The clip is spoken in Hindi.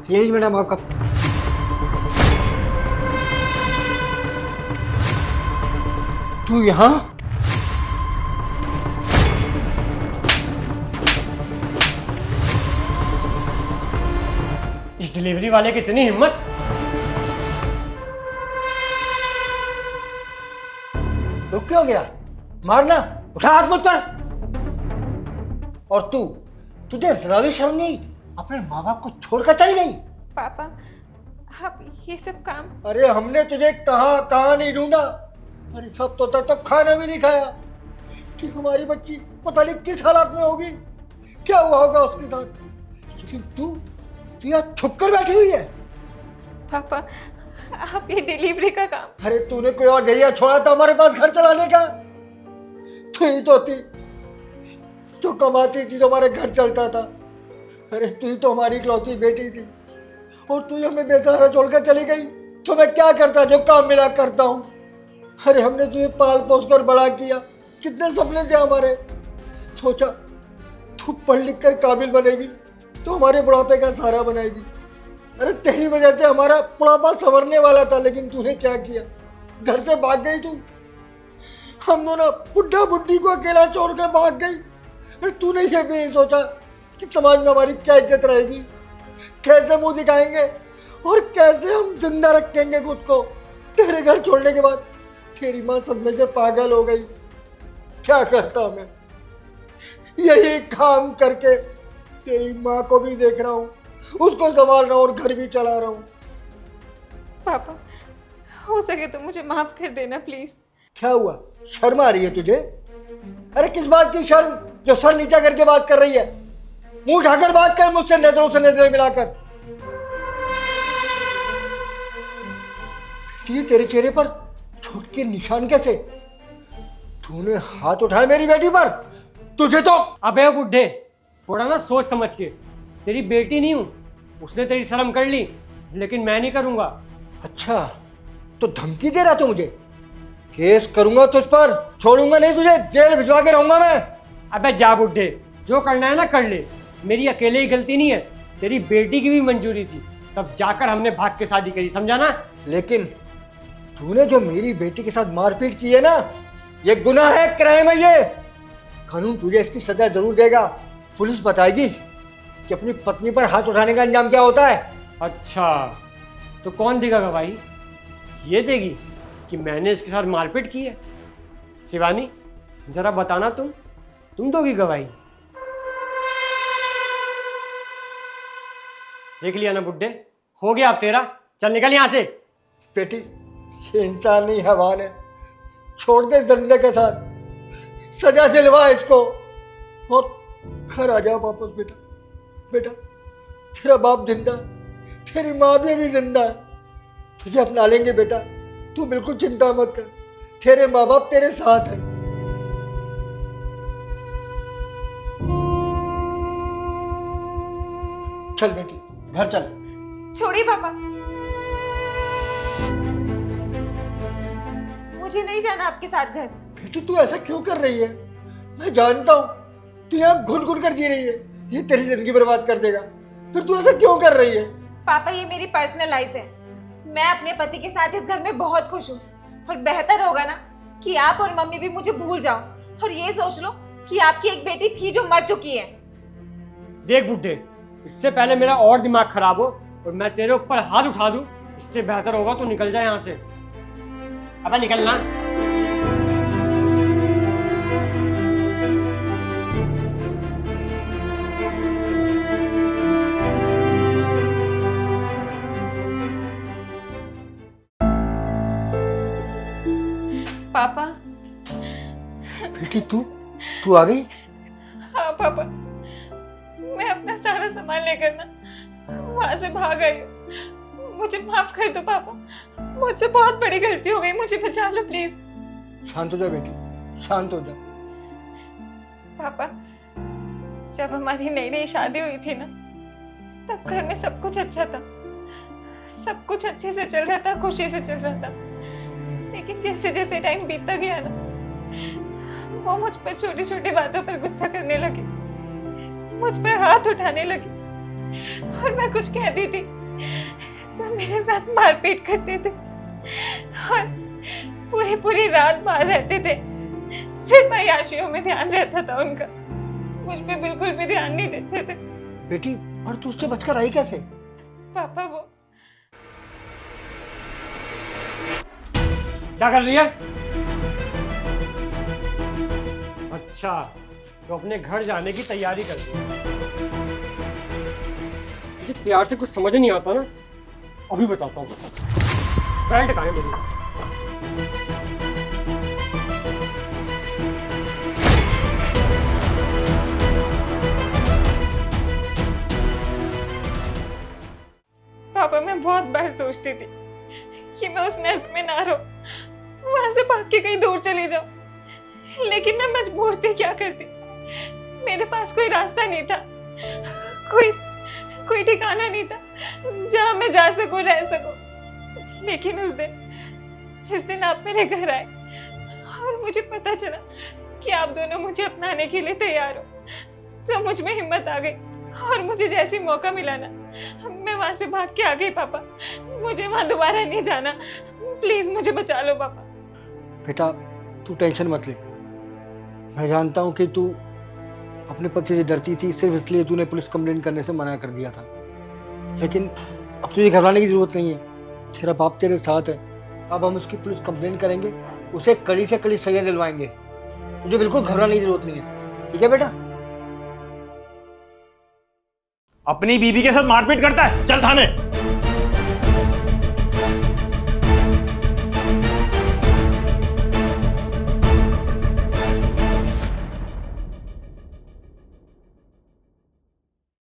ये लीजिए मैडम आपका। तू यहाँ? इस डिलीवरी वाले की इतनी हिम्मत। तो क्यों गया? मारना, उठा हाथ मुझ पर। और तुझे जरा भी शर्म नहीं? अपने माँ बाप को छोड़कर चली गई। पापा आप ये सब काम। अरे हमने तुझे कहाँ कहाँ नहीं ढूंढा। अरे सब तो तक तो खाना भी नहीं खाया कि हमारी बच्ची पता नहीं किस हालात में होगी, क्या हुआ होगा उसके साथ। लेकिन तू यहाँ छुप कर बैठी हुई है। पापा आप ये डिलीवरी का काम। अरे तूने कोई और जरिया छोड़ा था हमारे पास घर चलाने का? तू ही तो थी जो कमाती थी, जो हमारे घर चलता था। अरे तू ही तो हमारी इकलौती बेटी थी और तू हमें बेसहारा छोड़कर चली गई। तो मैं क्या करता, जो काम मिला करता हूँ। अरे हमने तुझे पाल पोस कर बड़ा किया, कितने सपने थे हमारे। सोचा तू पढ़ लिख कर काबिल बनेगी तो हमारे बुढ़ापे का सहारा बनाएगी। अरे तेरी वजह से हमारा बुढ़ापा संवरने वाला था, लेकिन तूने क्या किया, घर से भाग गई तू। हम दोनों बुढ़ा बुढ़ी को अकेला छोड़कर भाग गई। अरे तूने ये भी नहीं सोचा कि समाज में हमारी क्या इज्जत रहेगी, कैसे मुंह दिखाएंगे और कैसे हम जिंदा रखेंगे खुद को। तेरे घर छोड़ने के बाद तेरी माँ सदमे से पागल हो गई। क्या करता मैं, यही काम करके तेरी माँ को भी देख रहा हूँ, उसको संभाल रहा हूँ और घर भी चला रहा हूँ। पापा हो सके तो मुझे माफ कर देना प्लीज। क्या हुआ, शर्म आ रही है तुझे? अरे किस बात की शर्म, जो सर नीचा करके बात कर रही है? मुंह उठाकर बात कर मुझसे, नजरों से नजरें मिलाकर। ये तेरे चेहरे पर चोट के निशान कैसे? तूने हाथ उठाया मेरी बेटी पर? तुझे तो। अबे बुड्ढे, थोड़ा ना सोच समझ के। तेरी बेटी नहीं हूं, उसने तेरी शर्म कर ली, लेकिन मैं नहीं करूंगा। अच्छा तो धमकी दे रहा तू मुझे? केस करूंगा तुझ पर, छोड़ूंगा नहीं तुझे, जेल भिजवा के रहूंगा मैं। अबे जा बुड्ढे, जो करना है ना कर ले। मेरी अकेले ही गलती नहीं है, तेरी बेटी की भी मंजूरी थी, तब जाकर हमने भाग के शादी करी, समझा ना? लेकिन तूने जो मेरी बेटी के साथ मारपीट की है ना, ये गुनाह है, क्राइम है ये। कानून तुझे इसकी सजा जरूर देगा। पुलिस बताएगी कि अपनी पत्नी पर हाथ उठाने का अंजाम क्या होता है। अच्छा तो कौन देगा गवाही? ये देगी कि मैंने इसके साथ मारपीट की है? शिवानी जरा बताना, तुम दोगी गवाही? देख लिया ना बुड्ढे, हो गया अब तेरा। चल निकल यहाँ से। बेटी ये इंसान नहीं हैवान है, छोड़ दे जिंदगी के साथ, सजा दिलवा इसको और घर आ जाओ वापस। बेटा बेटा तेरा बाप जिंदा है, तेरी माँ भी अभी जिंदा है, तुझे अपना लेंगे बेटा, तू बिल्कुल चिंता मत कर, तेरे माँ बाप तेरे साथ हैं। चल बेटी घर चल। छोड़िए पापा, मुझे नहीं जाना आपके साथ घर। बेटी तू ऐसा क्यों कर रही है? मैं जानता हूँ तू यहाँ घुट घुट कर जी रही है, ये तेरी जिंदगी बर्बाद कर देगा, फिर तू ऐसा क्यों कर रही है? पापा ये मेरी पर्सनल लाइफ है, मैं अपने पति के साथ इस घर में बहुत खुश हूँ और बेहतर होगा ना कि आप और मम्मी भी मुझे भूल जाओ और ये सोच लो कि आपकी एक बेटी थी जो मर चुकी है। देख बुड्ढे, इससे पहले मेरा और दिमाग खराब हो और मैं तेरे ऊपर हाथ उठा दूं, इससे बेहतर होगा तो निकल जाए यहाँ से। अबे निकलना। पापा। बेटी तू आ गई? हाँ पापा, मैं अपना सारा सामान लेकर ना वहां से भाग आई हूँ। मुझे माफ कर दो पापा, मुझसे बहुत बड़ी गलती हो गई, मुझे बचा लो प्लीज। शांत हो जा बेटी, शांत हो जा। पापा जब हमारी नई नई शादी हुई थी ना, तब घर में सब कुछ अच्छा था, सब कुछ अच्छे से चल रहा था, खुशी से चल रहा था। लेकिन जैसे जैसे टाइम बीतता गया ना, वो मुझ पर छोटी छोटी बातों पर गुस्सा करने लगी, मुझ पर हाथ उठाने लगी। और मैं कुछ कहती थी तो मेरे साथ मारपीट करते थे और पूरी पूरी रात बाहर रहते थे। सिर्फ अय्याशियों में ध्यान रहता था उनका, मुझ पे बिल्कुल भी ध्यान नहीं देते थे। बेटी और तू उससे बचकर आई कैसे? पापा वो क्या कर रही है? अच्छा, तो अपने घर जाने की तैयारी कर रही है। मुझे प्यार से कुछ समझ नहीं आता ना, अभी बताता हूँ। बेल्ट कहाँ है मेरी? पापा मैं बहुत बार सोचती थी कि मैं उस नर्क में ना रहूं, वहां से भाग के कहीं दूर चली जाऊं, लेकिन मैं मजबूर थी, क्या करती। मेरे पास कोई रास्ता नहीं था, कोई ठिकाना नहीं था जहां मैं जा सकूं, रह सकूं। लेकिन उस दिन, जिस दिन आप मेरे घर आए और मुझे पता चला कि आप दोनों मुझे अपनाने के लिए तैयार हो, तो मुझ में हिम्मत आ गई और मुझे जैसी मौका मिला ना, मैं वहां से भाग के आ गई। पापा मुझे वहां दोबारा नहीं जाना, प्लीज मुझे बचा लो पापा। बेटा तू टेंशन मत ले, मैं जानता हूँ कि तू अपने पति से डरती थी, सिर्फ इसलिए तूने पुलिस कंप्लेंट करने से मना कर दिया था। लेकिन अब तुझे घबराने की जरूरत नहीं है, तेरा बाप तेरे साथ है। अब हम उसकी पुलिस कंप्लेंट करेंगे, उसे कड़ी से कड़ी सजा दिलवाएंगे। तुझे बिल्कुल घबराने की जरूरत नहीं है, ठीक है बेटा? अपनी बीवी के साथ मारपीट करता है, चल थाने।